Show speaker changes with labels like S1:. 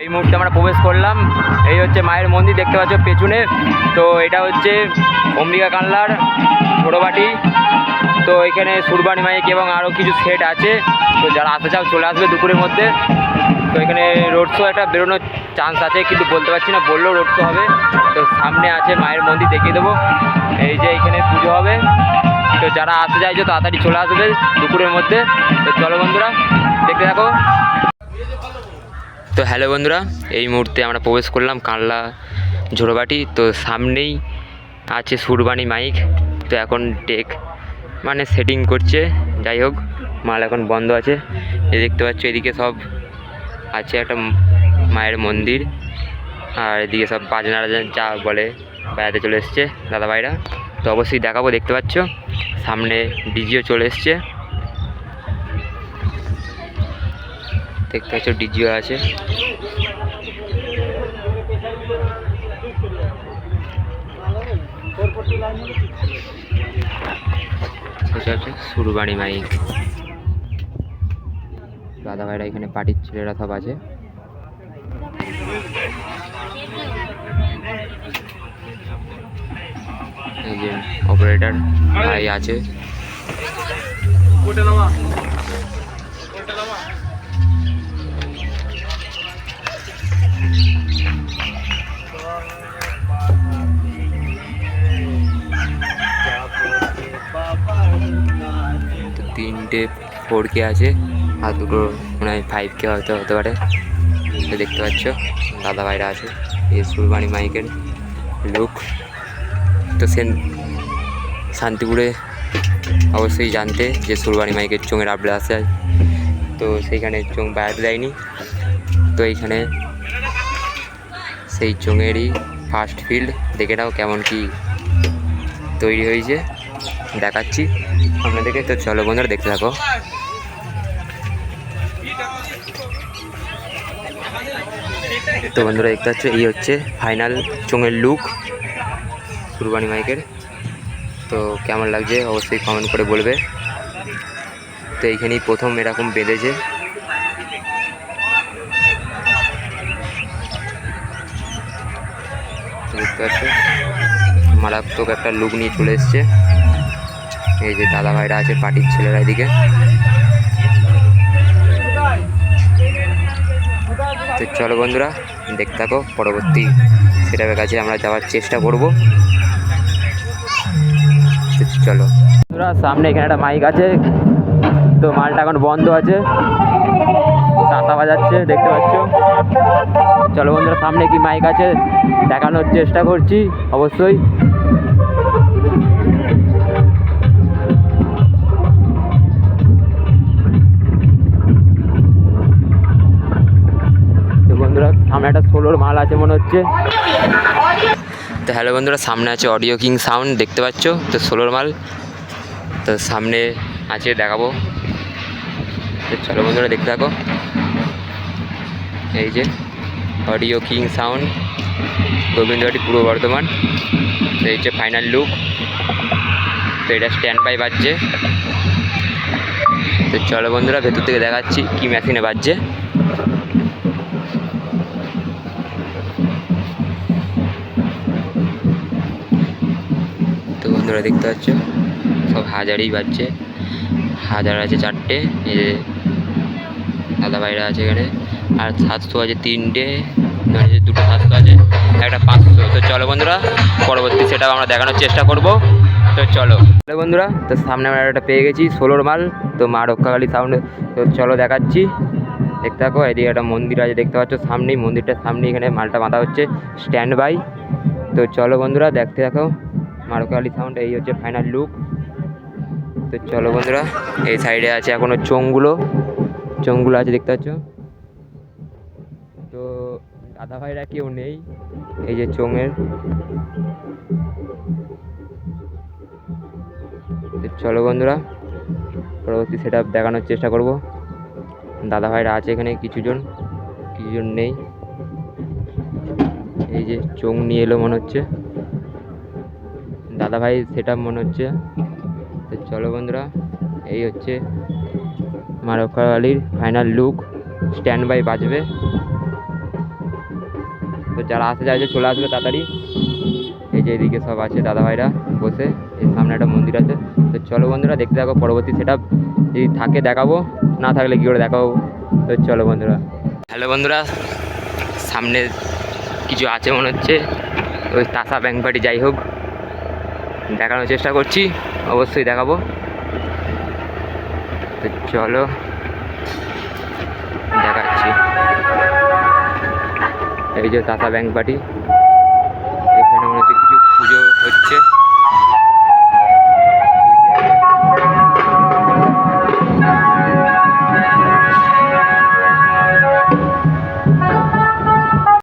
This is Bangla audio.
S1: এই মুহূর্তে আমরা প্রবেশ করলাম। এই হচ্ছে মায়ের মন্দির, দেখতে পাচ্ছ পেছনে। তো এটা হচ্ছে অম্বিকা কানলার ছোটোবাটি। তো এখানে সুরবানি মাইক এবং আরও কিছু সেট আছে। তো যারা আসতে চাও চলে আসবে দুপুরের মধ্যে। তো এখানে রোড শো একটা বেরোনোর চান্স আছে, কিন্তু বলতে পারছি না, বললেও রোড শো হবে। তো সামনে আছে মায়ের মন্দির, দেখিয়ে দেবো। এই যে এখানে পুজো হবে। তো যারা আসতে চাইছো তাড়াতাড়ি চলে আসবে দুপুরের মধ্যে। তো চলো বন্ধুরা, দেখতে থাকো। তো হ্যালো বন্ধুরা, এই মুহূর্তে আমরা প্রবেশ করলাম কানলা ঝোড়োবাটি। তো সামনেই আছে সুরবানি মাইক। তো এখন ডেক মানে সেটিং করছে। যাই হোক, মাল এখন বন্ধ আছে। এই দেখতে পাচ্ছ, এদিকে সব আছে একটা মায়ের মন্দির, আর এদিকে সব বাজনারা যা বলে বেড়াতে চলে এসছে দাদাভাইরা। তো অবশ্যই দেখাবো, দেখতে পাচ্ছ সামনে ডিজিও চলে এসছে, দেখতে পাচ্ছ ডিজিও আছে। সুরবানি মাইক দাদা ভাইরা, এখানে পার্টির ছেলেরা সব আছে। এই যে অপারেটর ভাই আছে। 3টে 4K আছে, আর দুটো মনে হয় 5K হয়তো হতে পারে। তো দেখতে পাচ্ছ দাদা ভাইরা আছে। এই সুরবানি মাইকের লুক। তো শান্তিপুরে অবশ্যই জানতে যে সুরবানি মাইকের চোঙের আপডেট আসে, তো সেইখানে চোঙ বেড়াতে দেয়নি। তো এইখানে সেই চোঙেরই ফার্স্ট ফিল্ড, দেখে নাও কেমন কি তৈরি হয়েছে, দেখাচ্ছি আপনাদেরকে। তো চলো বন্ধুরা, দেখতে থাকো। তো বন্ধুরা দেখতে পাচ্ছ, এই হচ্ছে ফাইনাল চোঙের লুক সুরবানি মাইকের। তো কেমন লাগছে অবশ্যই কমেন্ট করে বলবে। তো এইখানেই প্রথম এরকম বেঁধেছে। দেখতে পাচ্ছ মারাত্মক একটা লুক নিয়ে চলে এসছে। এই যে দাদা ভাইরা আছে, পার্টির ছেলেরা এদিকে। তো চলো বন্ধুরা, দেখতে থাকো। পরবর্তী সেটার কাছে আমরা যাওয়ার চেষ্টা করব। চলো বন্ধুরা, সামনে এখানে একটা মাইক আছে। তো মালটা এখন বন্ধ আছে, তাতা বাজাচ্ছে, দেখতে পাচ্ছ। চলো বন্ধুরা, সামনে কি মাইক আছে দেখানোর চেষ্টা করছি অবশ্যই। তো বন্ধুরা, সামনে একটা সোলোর মাল আছে মনে হচ্ছে। তো হ্যালো বন্ধুরা, সামনে আছে অডিও কিং সাউন্ড, দেখতে পাচ্ছ। তো সোলোর মাল তো সামনে আছে, দেখাবো। তো চলো বন্ধুরা, দেখতে থাকো। এই যে অডিও কিং সাউন্ড, গোবিন্দবাটি, পূর্ব বর্ধমান। তো এই যে ফাইনাল লুক। তো এটা স্ট্যান্ড বাই বাজছে। তো চলো বন্ধুরা, ভেতর থেকে দেখাচ্ছি কি মেশিনে বাজছে। তো বন্ধুরা দেখতে পাচ্ছ, সব হাজারই বাজছে। হাজার আছে 4টে, এই যে দাদা ভাইরা আছে এখানে। আর 700 আছে 3টে, মানে 2টো 700 আছে, একটা 500। তো চলো বন্ধুরা, পরবর্তী সেটা আমরা দেখানোর চেষ্টা করব। তো চলো বন্ধুরা, তো সামনে আমরা একটা পেয়ে গেছি সোলোর মাল। তো মা রক্ষাকালী সাউন্ড। তো চলো দেখাচ্ছি, দেখতে থাকো। এদিকে একটা মন্দির আছে, দেখতে পাচ্ছ সামনেই, মন্দিরটার সামনে এখানে মালটা বাঁধা হচ্ছে স্ট্যান্ড বাই। তো চলো বন্ধুরা, দেখতে থাকো মা রক্ষাকালী সাউন্ড। এই হচ্ছে ফাইনাল লুক। তো চলো বন্ধুরা, এই সাইডে আছে এখনো চোঙগুলো আছে, দেখতে পাচ্ছ। তো দাদা ভাইরা কেউ নেই, এই যে চোঙের। চলো বন্ধুরা, পরবর্তী সেটা দেখানোর চেষ্টা করব। দাদা ভাইরা আছে এখানে, কিছুজন নেই। এই যে চোঙ নিয়ে এলো মনে হচ্ছে দাদা ভাই, সেটা মনে হচ্ছে। তো চলো বন্ধুরা, এই হচ্ছে মা রক্ষাকালীর ফাইনাল লুক। স্ট্যান্ড বাই বাজবে। তো যারা আসতে চাইছে চলে আসবে তাড়াতাড়ি। এই যে এদিকে সব আছে দাদাভাইরা বসে, এর সামনে একটা মন্দির আছে। তো চলো বন্ধুরা দেখতে থাকো, পরবর্তী সেটআপ যদি থাকে দেখাবো, না থাকলে কী করে দেখাবো। তো চলো বন্ধুরা। হ্যালো বন্ধুরা, সামনে কিছু আছে মনে হচ্ছে, ওই তাসা ব্যাংক পার্টি, যাই হোক দেখানোর চেষ্টা করছি, অবশ্যই দেখাবো। তো চলো দেখাচ্ছি। এই যে তাসা ব্যাংক পার্টি।